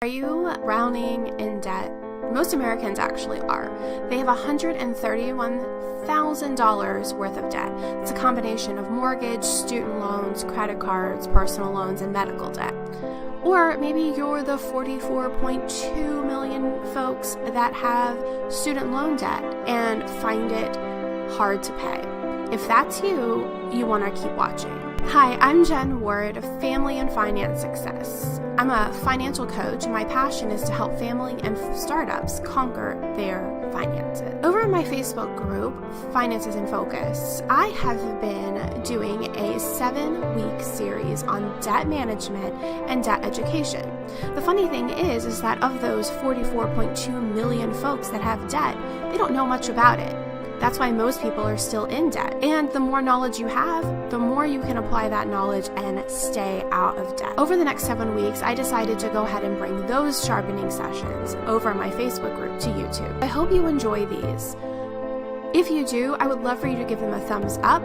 Are you drowning in debt? Most Americans actually are. They have $131,000 worth of debt. It's a combination of mortgage, student loans, credit cards, personal loans, and medical debt. Or maybe you're the 44.2 million folks that have student loan debt and find it hard to pay. If that's you, you want to keep watching. Hi, I'm Jen Ward of Family and Finance Success. I'm a financial coach, and my passion is to help family and startups conquer their finances. Over in my Facebook group, Finances in Focus, I have been doing a 7-week series on debt management and debt education. The funny thing is that of those 44.2 million folks that have debt, they don't know much about it. That's why most people are still in debt. And the more knowledge you have, the more you can apply that knowledge and stay out of debt. Over the next 7 weeks, I decided to go ahead and bring those sharpening sessions over my Facebook group to YouTube. I hope you enjoy these. If you do, I would love for you to give them a thumbs up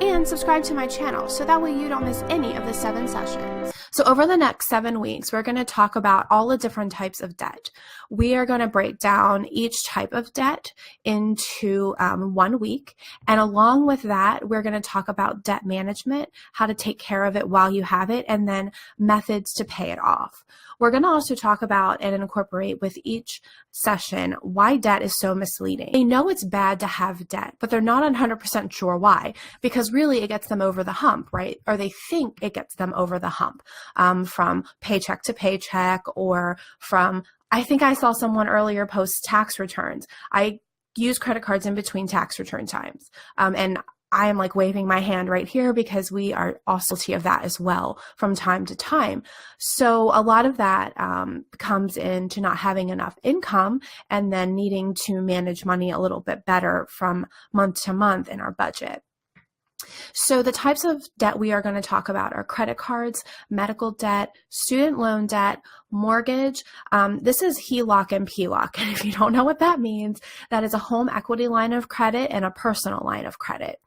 and subscribe to my channel so that way you don't miss any of the 7 sessions. So over the next 7 weeks, we're going to talk about all the different types of debt. We are going to break down each type of debt into 1 week. And along with that, we're going to talk about debt management, how to take care of it while you have it, and then methods to pay it off. We're going to also talk about and incorporate with each session why debt is so misleading. They know it's bad to have debt, but they're not 100% sure why, because really it gets them over the hump, right? Or they think it gets them over the hump from paycheck to paycheck, or from, I think I saw someone earlier post tax returns. I use credit cards in between tax return times. And I am like waving my hand right here because we are also guilty of that as well from time to time. So a lot of that comes into not having enough income and then needing to manage money a little bit better from month to month in our budget. So the types of debt we are going to talk about are credit cards, medical debt, student loan debt, mortgage. This is HELOC and PLOC. And if you don't know what that means, that is a home equity line of credit and a personal line of credit.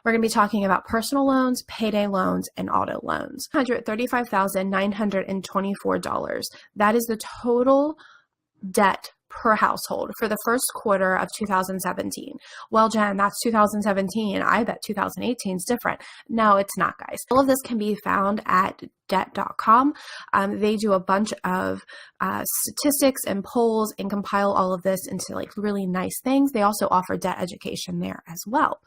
We're going to be talking about personal loans, payday loans, and auto loans. $135,924. That is the total debt per household for the first quarter of 2017. Well, Jen, that's 2017. I bet 2018 is different. No, it's not, guys. All of this can be found at debt.com. They do a bunch of statistics and polls and compile all of this into like really nice things. They also offer debt education there as well.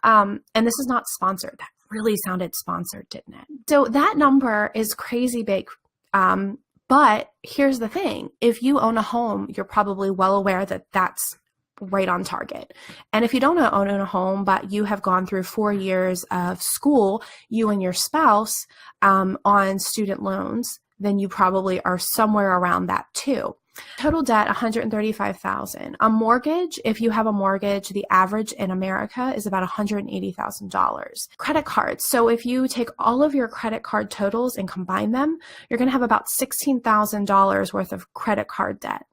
And this is not sponsored. That really sounded sponsored, didn't it? So that number is crazy big. But here's the thing, if you own a home, you're probably well aware that that's right on target. And if you don't own a home, but you have gone through 4 years of school, you and your spouse on student loans, then you probably are somewhere around that too. Total debt, $135,000. A mortgage, if you have a mortgage, the average in America is about $180,000. Credit cards. So if you take all of your credit card totals and combine them, you're going to have about $16,000 worth of credit card debt.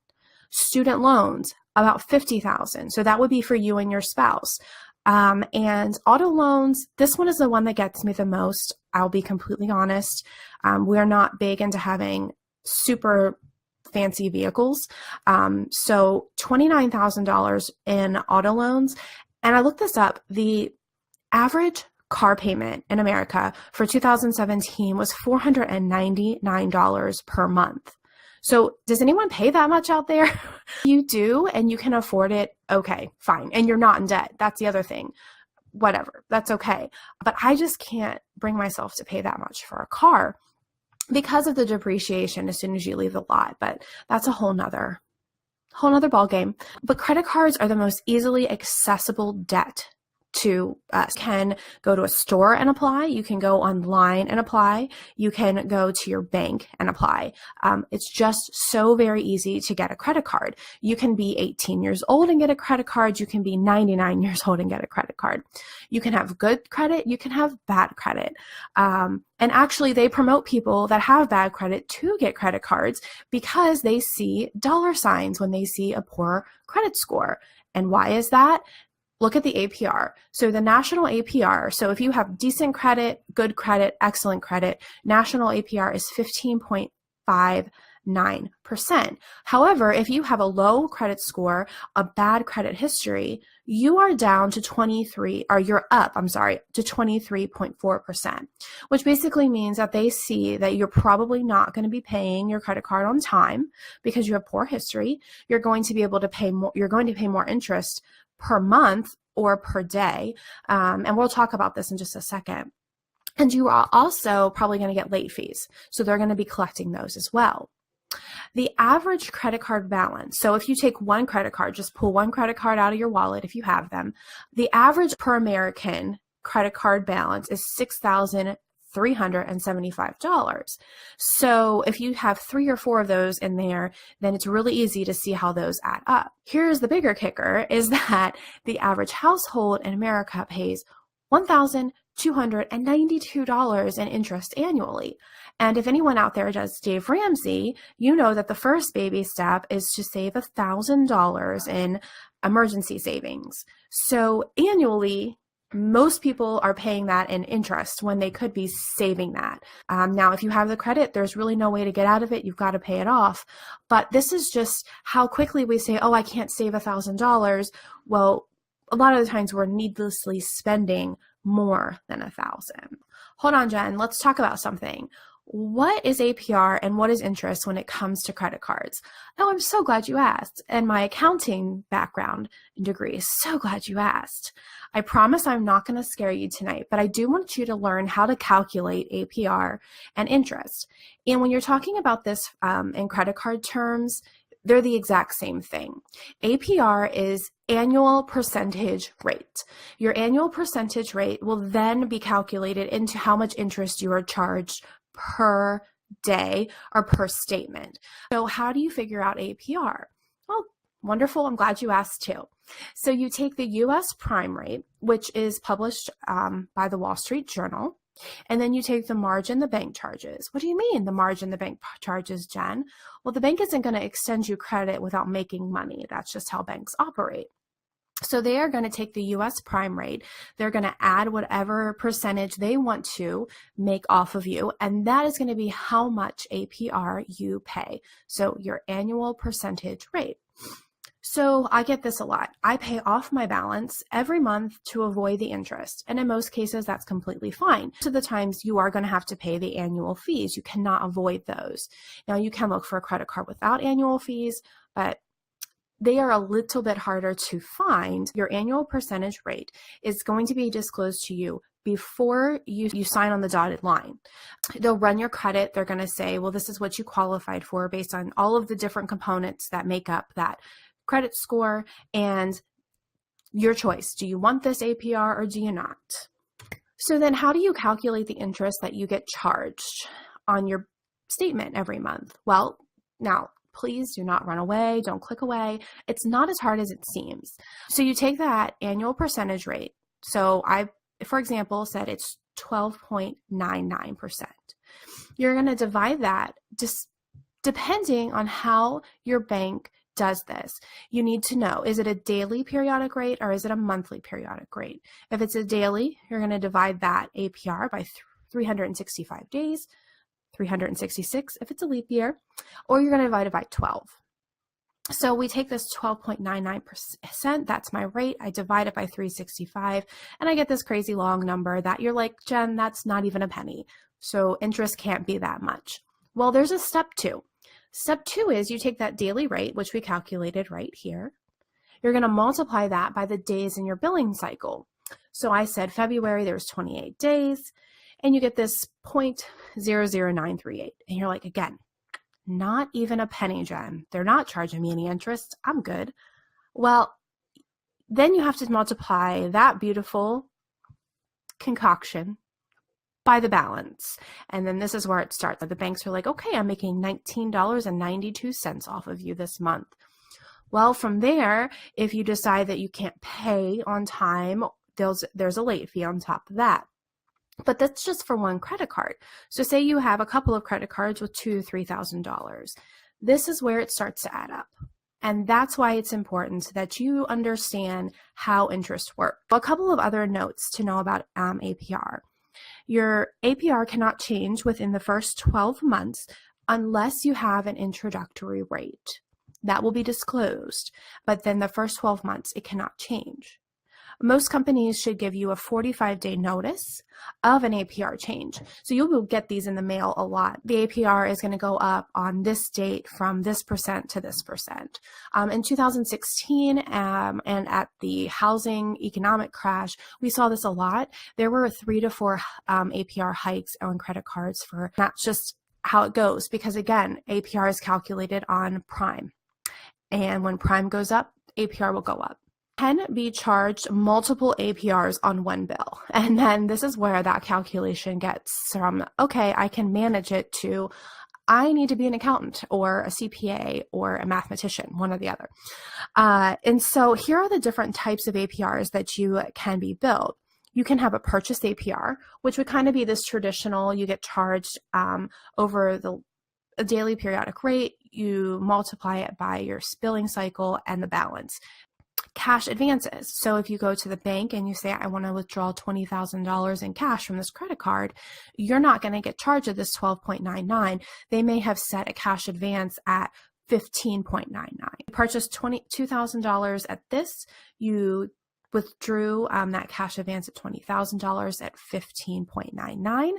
Student loans, about $50,000. So that would be for you and your spouse. And auto loans, this one is the one that gets me the most. I'll be completely honest. We're not big into having super fancy vehicles. So $29,000 in auto loans. And I looked this up. The average car payment in America for 2017 was $499 per month. So does anyone pay that much out there? You do, and you can afford it. Okay, fine. And you're not in debt. That's the other thing. Whatever. That's okay. But I just can't bring myself to pay that much for a car, because of the depreciation as soon as you leave the lot. But that's a whole nother ball game. But credit cards are the most easily accessible debt to us. You can go to a store and apply. You can go online and apply. You can go to your bank and apply. It's just so very easy to get a credit card. You can be 18 years old and get a credit card. You can be 99 years old and get a credit card. You can have good credit. You can have bad credit. And actually, they promote people that have bad credit to get credit cards because they see dollar signs when they see a poor credit score. And why is that? Look at the APR. So the national APR, so if you have decent credit, good credit, excellent credit, national APR is 15.59. However, if you have a low credit score, a bad credit history, you are down to 23.4%, which basically means that they see that you're probably not going to be paying your credit card on time because you have poor history. You're going to be able to pay more, you're going to pay more interest per month or per day. And we'll talk about this in just a second. And you are also probably going to get late fees. So they're going to be collecting those as well. The average credit card balance, so if you take one credit card, just pull one credit card out of your wallet if you have them, the average per American credit card balance is $6,375. So if you have 3 or 4 of those in there, then it's really easy to see how those add up. Here's the bigger kicker, is that the average household in America pays $1,292 in interest annually. And if anyone out there does Dave Ramsey, you know that the first baby step is to save $1,000 in emergency savings. So annually, most people are paying that in interest when they could be saving that. Now, if you have the credit, there's really no way to get out of it. You've got to pay it off. But this is just how quickly we say, oh, I can't save $1,000. Well, a lot of the times we're needlessly spending more than $1,000. Hold on, Jen. Let's talk about something. What is APR and what is interest when it comes to credit cards? Oh, I'm so glad you asked. And my accounting background and degree is so glad you asked. I promise I'm not going to scare you tonight, but I do want you to learn how to calculate APR and interest. And when you're talking about this in credit card terms, they're the exact same thing. APR is annual percentage rate. Your annual percentage rate will then be calculated into how much interest you are charged per day or per statement. So how do you figure out APR? Well, wonderful. I'm glad you asked too. So you take the U.S. prime rate, which is published by the Wall Street Journal, and then you take the margin the bank charges. What do you mean the margin the bank charges, Jen? Well, the bank isn't going to extend you credit without making money. That's just how banks operate. So they are going to take the U.S. prime rate. They're going to add whatever percentage they want to make off of you, and that is going to be how much APR you pay. So your annual percentage rate. So I get this a lot. I pay off my balance every month to avoid the interest. And in most cases, that's completely fine. Most of the times you are going to have to pay the annual fees. You cannot avoid those. Now you can look for a credit card without annual fees, but they are a little bit harder to find. Your annual percentage rate is going to be disclosed to you before you sign on the dotted line. They'll run your credit. They're going to say, well, this is what you qualified for based on all of the different components that make up that credit score and your choice. Do you want this APR or do you not? So then how do you calculate the interest that you get charged on your statement every month? Well, now, please do not run away. Don't click away. It's not as hard as it seems. So you take that annual percentage rate. So I, for example, said it's 12.99%. You're going to divide that just depending on how your bank does this. You need to know, is it a daily periodic rate or is it a monthly periodic rate? If it's a daily, you're going to divide that APR by 365 days, 366 if it's a leap year, or you're going to divide it by 12. So we take this 12.99%, that's my rate, I divide it by 365, and I get this crazy long number that you're like, Jen, that's not even a penny. So interest can't be that much. Well, there's a step 2. Step 2 is you take that daily rate, which we calculated right here. You're going to multiply that by the days in your billing cycle. So I said February, there's 28 days, and you get this 0.00938. And you're like, again, not even a penny, Jen. They're not charging me any interest. I'm good. Well, then you have to multiply that beautiful concoction by the balance. And then this is where it starts. The banks are like, okay, I'm making $19.92 off of you this month. Well, from there, if you decide that you can't pay on time, there's a late fee on top of that. But that's just for one credit card. So say you have a couple of credit cards with $2,000 to $3,000. This is where it starts to add up. And that's why it's important that you understand how interest works. A couple of other notes to know about APR. Your APR cannot change within the first 12 months unless you have an introductory rate. That will be disclosed, but then the first 12 months, it cannot change. Most companies should give you a 45-day notice of an APR change. So you will get these in the mail a lot. The APR is going to go up on this date from this percent to this percent. In 2016 and at the housing economic crash, we saw this a lot. There were 3 to 4 APR hikes on credit cards for that's just how it goes, because again, APR is calculated on prime. And when prime goes up, APR will go up. Can be charged multiple APRs on one bill. And then this is where that calculation gets from, okay, I can manage it, to I need to be an accountant or a CPA or a mathematician, one or the other. And so here are the different types of APRs that you can be billed. You can have a purchase APR, which would kind of be this traditional, you get charged over the daily periodic rate, you multiply it by your billing cycle and the balance. Cash advances. So if you go to the bank and you say, I want to withdraw $20,000 in cash from this credit card, you're not going to get charged at this 12.99. They may have set a cash advance at 15.99. You purchased $2,000 at this, you withdrew that cash advance at $20,000 at 15.99,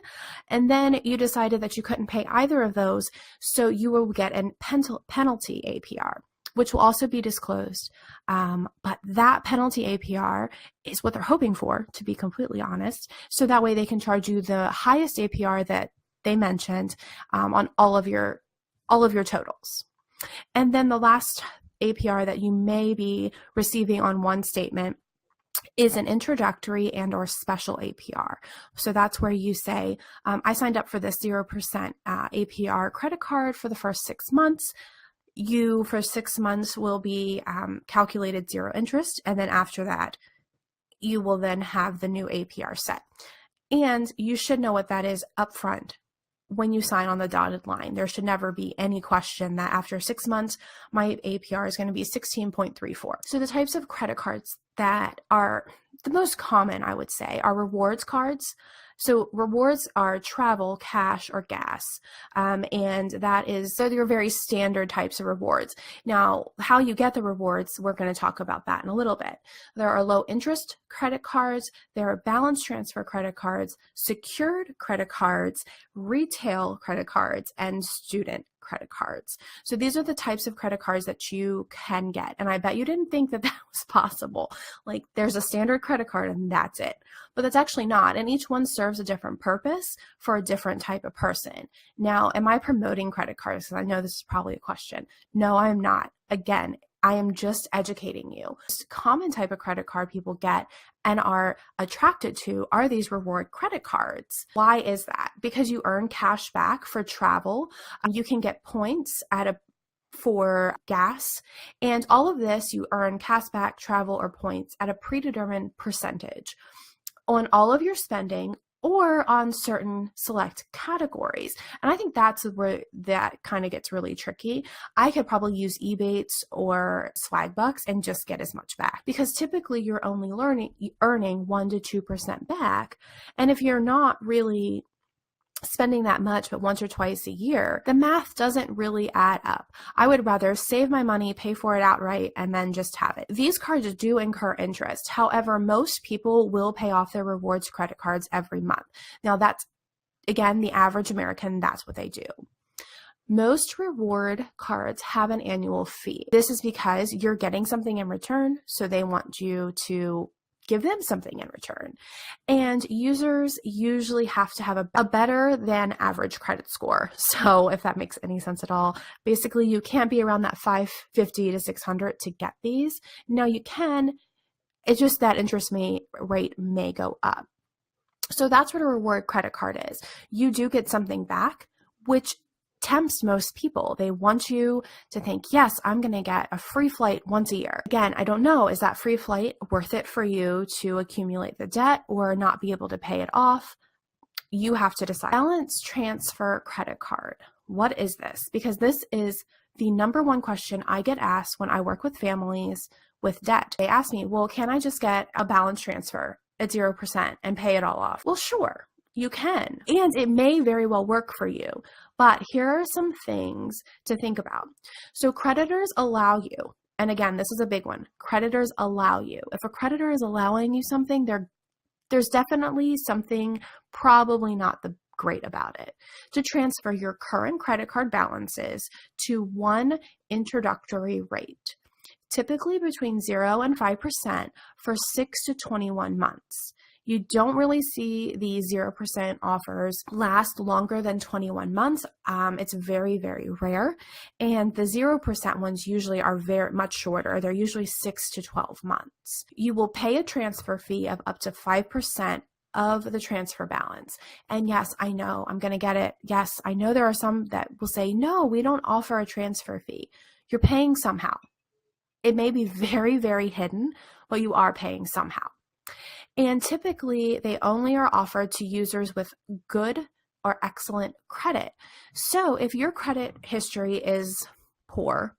and then you decided that you couldn't pay either of those, so you will get a penalty APR, which will also be disclosed. But that penalty APR is what they're hoping for, to be completely honest. So that way they can charge you the highest APR that they mentioned on all of your totals. And then the last APR that you may be receiving on one statement is an introductory and or special APR. So that's where you say, I signed up for this 0% APR credit card for the first 6 months. You, for 6 months, will be calculated 0 interest, and then after that, you will then have the new APR set. And you should know what that is upfront when you sign on the dotted line. There should never be any question that after 6 months, my APR is going to be 16.34. So the types of credit cards that are the most common, I would say, are rewards cards. So rewards are travel, cash, or gas. And that is, so they're very standard types of rewards. Now, how you get the rewards, we're going to talk about that in a little bit. There are low interest credit cards, there are balance transfer credit cards, secured credit cards, retail credit cards, and student credit cards. So these are the types of credit cards that you can get. And I bet you didn't think that that was possible. Like, there's a standard credit card and that's it. But that's actually not. And each one serves a different purpose for a different type of person. Now, am I promoting credit cards? Because I know this is probably a question. No, I'm not. Again, I am just educating you. The common type of credit card people get and are attracted to are these reward credit cards. Why is that? Because you earn cash back for travel. You can get points for gas, and all of this you earn cash back, travel, or points at a predetermined percentage on all of your spending or on certain select categories. And I think that's where that kind of gets really tricky. I could probably use Ebates or Swagbucks and just get as much back, because typically you're only earning 1 to 2% back. And if you're not really spending that much but once or twice a year, the math doesn't really add up. I would rather save my money, pay for it outright, and then just have it. These cards do incur interest. However, most people will pay off their rewards credit cards every month. Now that's, again, the average American, that's what they do. Most reward cards have an annual fee. This is because you're getting something in return, so they want you to give them something in return. And users usually have to have a better than average credit score. So if that makes any sense at all, basically you can't be around that 550 to 600 to get these. Now you can, it's just that interest rate may go up. So that's what a reward credit card is. You do get something back, which tempts most people. They want you to think, yes, I'm going to get a free flight once a year. Again, I don't know, is that free flight worth it for you to accumulate the debt or not be able to pay it off? You have to decide. Balance transfer credit card. What is this? Because this is the number one question I get asked when I work with families with debt. They ask me, well, can I just get a balance transfer at 0% and pay it all off? Well, sure. You can, and it may very well work for you. But here are some things to think about. So creditors allow you, and again, this is a big one. Creditors allow you. If a creditor is allowing you something, there's definitely something probably not the great about it, to transfer your current credit card balances to one introductory rate, typically between 0 and 5% for 6 to 21 months. You don't really see the 0% offers last longer than 21 months. It's very, very rare. And the 0% ones usually are very much shorter. They're usually 6 to 12 months. You will pay a transfer fee of up to 5% of the transfer balance. And yes, I know I'm going to get it. Yes, I know there are some that will say, no, we don't offer a transfer fee. You're paying somehow. It may be very, very hidden, but you are paying somehow. And typically, they only are offered to users with good or excellent credit. So if your credit history is poor,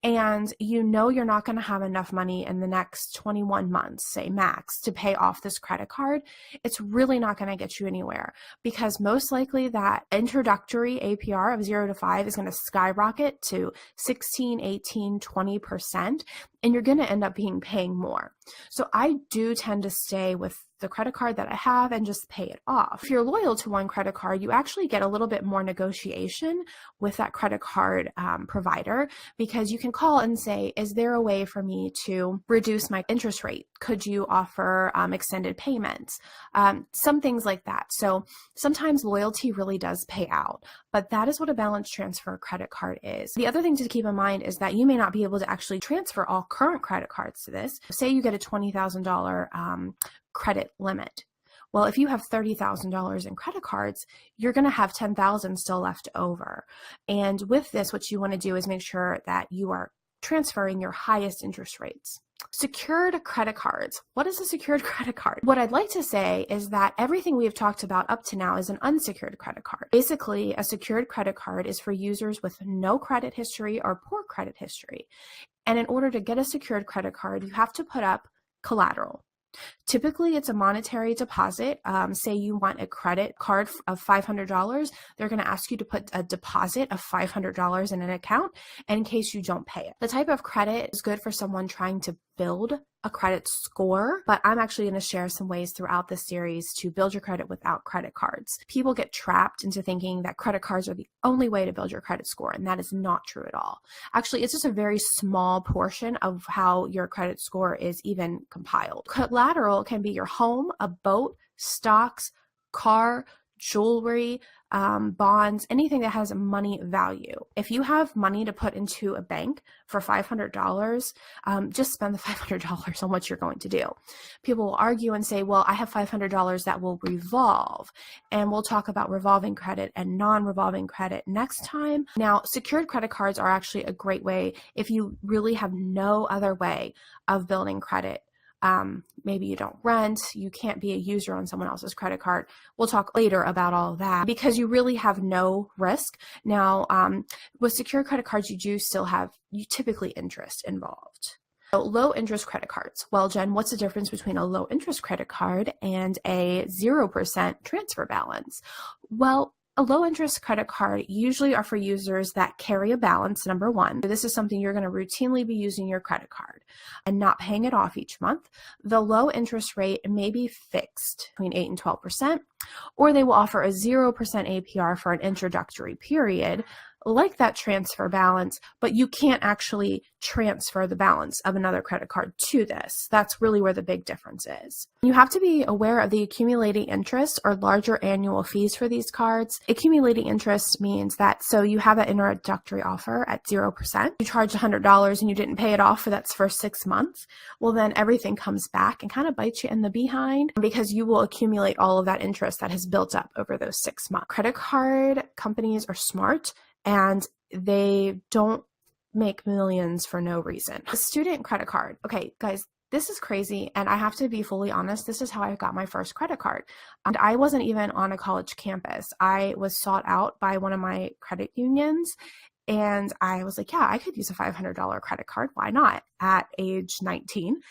and you know you're not going to have enough money in the next 21 months, say max, to pay off this credit card, it's really not going to get you anywhere, because most likely that introductory APR of 0 to 5 is going to skyrocket to 16, 18, 20%, and you're going to end up paying more. So I do tend to stay with the credit card that I have and just pay it off. If you're loyal to one credit card, you actually get a little bit more negotiation with that credit card provider, because you can call and say, is there a way for me to reduce my interest rate? Could you offer extended payments? Some things like that. So sometimes loyalty really does pay out, but that is what a balance transfer credit card is. The other thing to keep in mind is that you may not be able to actually transfer all current credit cards to this. Say you get a $20,000 credit limit. Well, if you have $30,000 in credit cards, you're going to have $10,000 still left over. And with this, what you want to do is make sure that you are transferring your highest interest rates. Secured credit cards. What is a secured credit card? What I'd like to say is that everything we have talked about up to now is an unsecured credit card. Basically, a secured credit card is for users with no credit history or poor credit history. And in order to get a secured credit card, you have to put up collateral. Typically, it's a monetary deposit. Say you want a credit card of $500, they're going to ask you to put a deposit of $500 in an account in case you don't pay it. The type of credit is good for someone trying to build a credit score, but I'm actually going to share some ways throughout this series to build your credit without credit cards. People get trapped into thinking that credit cards are the only way to build your credit score, and that is not true at all. Actually, it's just a very small portion of how your credit score is even compiled. Collateral can be your home, a boat, stocks, car, jewelry, bonds, anything that has money value. If you have money to put into a bank for $500, just spend the $500 on what you're going to do. People will argue and say, well, I have $500 that will revolve. And we'll talk about revolving credit and non-revolving credit next time. Now, secured credit cards are actually a great way if you really have no other way of building credit. Maybe you don't rent, you can't be a user on someone else's credit card. We'll talk later about all of that, because you really have no risk. Now, with secure credit cards, you typically interest involved. So low interest credit cards. Well, Jen, what's the difference between a low interest credit card and a 0% transfer balance? Well, a low interest credit card usually are for users that carry a balance, number one. This is something you're going to routinely be using your credit card and not paying it off each month. The low interest rate may be fixed between 8 and 12%, or they will offer a 0% APR for an introductory period, like that transfer balance, but you can't actually transfer the balance of another credit card to this. That's really where the big difference is. You have to be aware of the accumulating interest or larger annual fees for these cards. Accumulating interest means that, so you have an introductory offer at 0%, you charge $100 and you didn't pay it off for that first 6 months. Well, then everything comes back and kind of bites you in the behind, because you will accumulate all of that interest that has built up over those 6 months. Credit card companies are smart, and they don't make millions for no reason. A student credit card. Okay, guys, this is crazy, and I have to be fully honest, this is how I got my first credit card. And I wasn't even on a college campus. I was sought out by one of my credit unions, and I was like, yeah, I could use a $500 credit card. Why not? At age 19.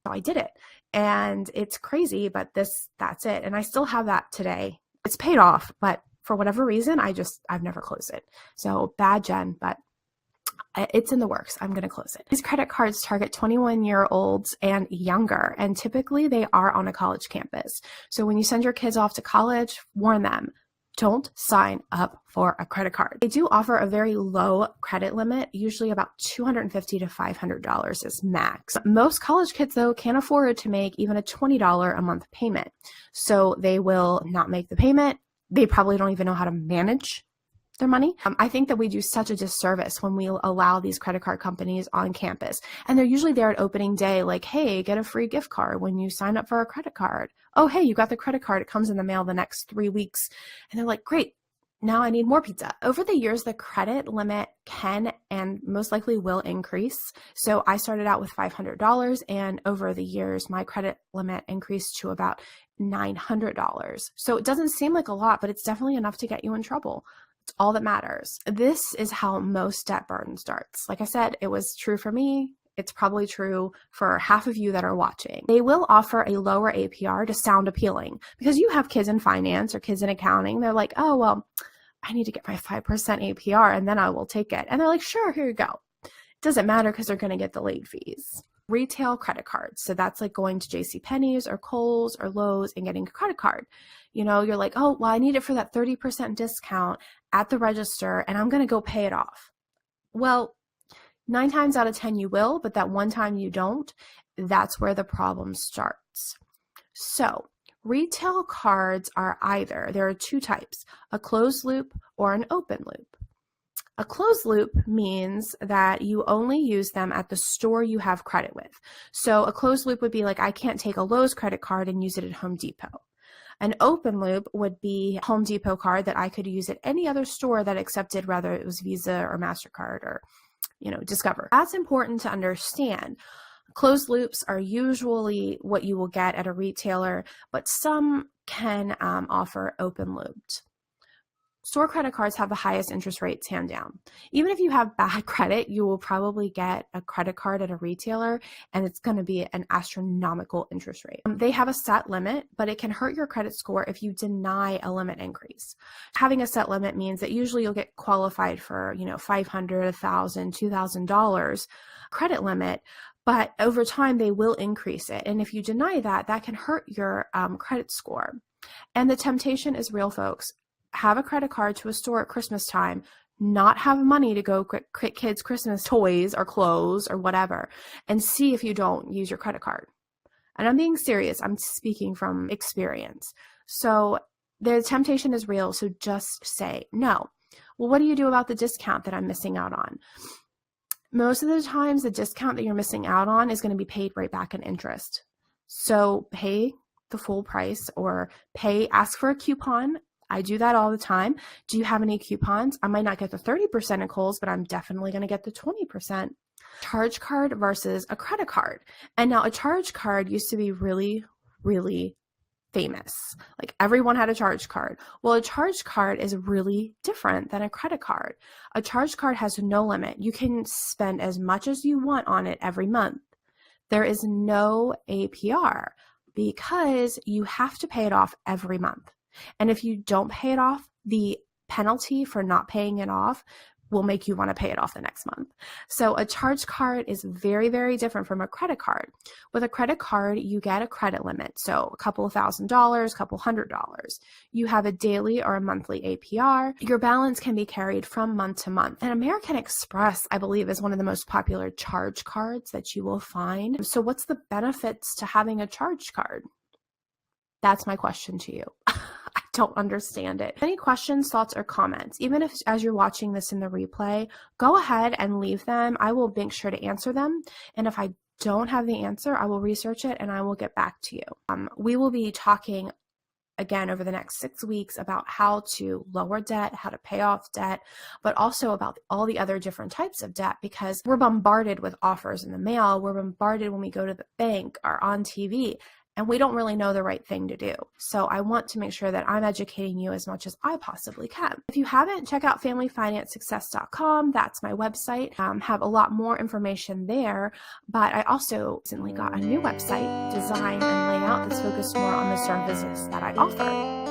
So I did it. And it's crazy, but that's it. And I still have that today. It's paid off, but for whatever reason, I've never closed it. So bad, Jen, but it's in the works. I'm going to close it. These credit cards target 21-year-olds and younger, and typically they are on a college campus. So when you send your kids off to college, warn them, don't sign up for a credit card. They do offer a very low credit limit, usually about $250 to $500 is max. Most college kids, though, can't afford to make even a $20 a month payment. So they will not make the payment. They probably don't even know how to manage their money. I think that we do such a disservice when we allow these credit card companies on campus. And they're usually there at opening day, like, hey, get a free gift card when you sign up for a credit card. Oh, hey, you got the credit card. It comes in the mail the next 3 weeks. And they're like, great, now I need more pizza. Over the years, the credit limit can and most likely will increase. So I started out with $500, and over the years, my credit limit increased to about $900. So it doesn't seem like a lot, but it's definitely enough to get you in trouble. It's all that matters. This is how most debt burden starts. Like I said, it was true for me. It's probably true for half of you that are watching. They will offer a lower APR to sound appealing because you have kids in finance or kids in accounting. They're like, oh, well, I need to get my 5% APR and then I will take it. And they're like, sure, here you go. It doesn't matter because they're going to get the late fees. Retail credit cards. So that's like going to JCPenney's or Kohl's or Lowe's and getting a credit card. You know, you're like, oh, well, I need it for that 30% discount at the register and I'm going to go pay it off. Well, 9 times out of 10 you will, but that one time you don't, that's where the problem starts. So retail cards are there are 2 types, a closed loop or an open loop. A closed loop means that you only use them at the store you have credit with. So a closed loop would be like, I can't take a Lowe's credit card and use it at Home Depot. An open loop would be a Home Depot card that I could use at any other store that accepted, whether it was Visa or MasterCard or, Discover. That's important to understand. Closed loops are usually what you will get at a retailer, but some can offer open loops. Store credit cards have the highest interest rates, hand down. Even if you have bad credit, you will probably get a credit card at a retailer and it's going to be an astronomical interest rate. They have a set limit, but it can hurt your credit score if you deny a limit increase. Having a set limit means that usually you'll get qualified for, $500, $1,000, $2,000 credit limit, but over time they will increase it. And if you deny that, that can hurt your credit score. And the temptation is real, folks. Have a credit card to a store at Christmas time, not have money to go get kids Christmas toys or clothes or whatever, and see if you don't use your credit card. And I'm being serious. I'm speaking from experience. So the temptation is real. So just say no. Well, what do you do about the discount that I'm missing out on? Most of the times, the discount that you're missing out on is going to be paid right back in interest. So pay the full price or ask for a coupon. I do that all the time. Do you have any coupons? I might not get the 30% at Kohl's, but I'm definitely going to get the 20%. Charge card versus a credit card. And now a charge card used to be really, really famous. Like everyone had a charge card. Well, a charge card is really different than a credit card. A charge card has no limit. You can spend as much as you want on it every month. There is no APR because you have to pay it off every month. And if you don't pay it off, the penalty for not paying it off will make you want to pay it off the next month. So a charge card is very, very different from a credit card. With a credit card, you get a credit limit. So a couple of $1,000s, a couple $100. You have a daily or a monthly APR. Your balance can be carried from month to month. And American Express, I believe, is one of the most popular charge cards that you will find. So what's the benefits to having a charge card? That's my question to you. I don't understand it. Any questions, thoughts, or comments, even if as you're watching this in the replay, go ahead and leave them. I will make sure to answer them. And if I don't have the answer, I will research it and I will get back to you. We will be talking again over the next 6 weeks about how to lower debt, how to pay off debt, but also about all the other different types of debt because we're bombarded with offers in the mail. We're bombarded when we go to the bank or on TV. And we don't really know the right thing to do. So I want to make sure that I'm educating you as much as I possibly can. If you haven't, check out familyfinancesuccess.com. That's my website. Have a lot more information there. But I also recently got a new website, design and layout, that's focused more on the services that I offer.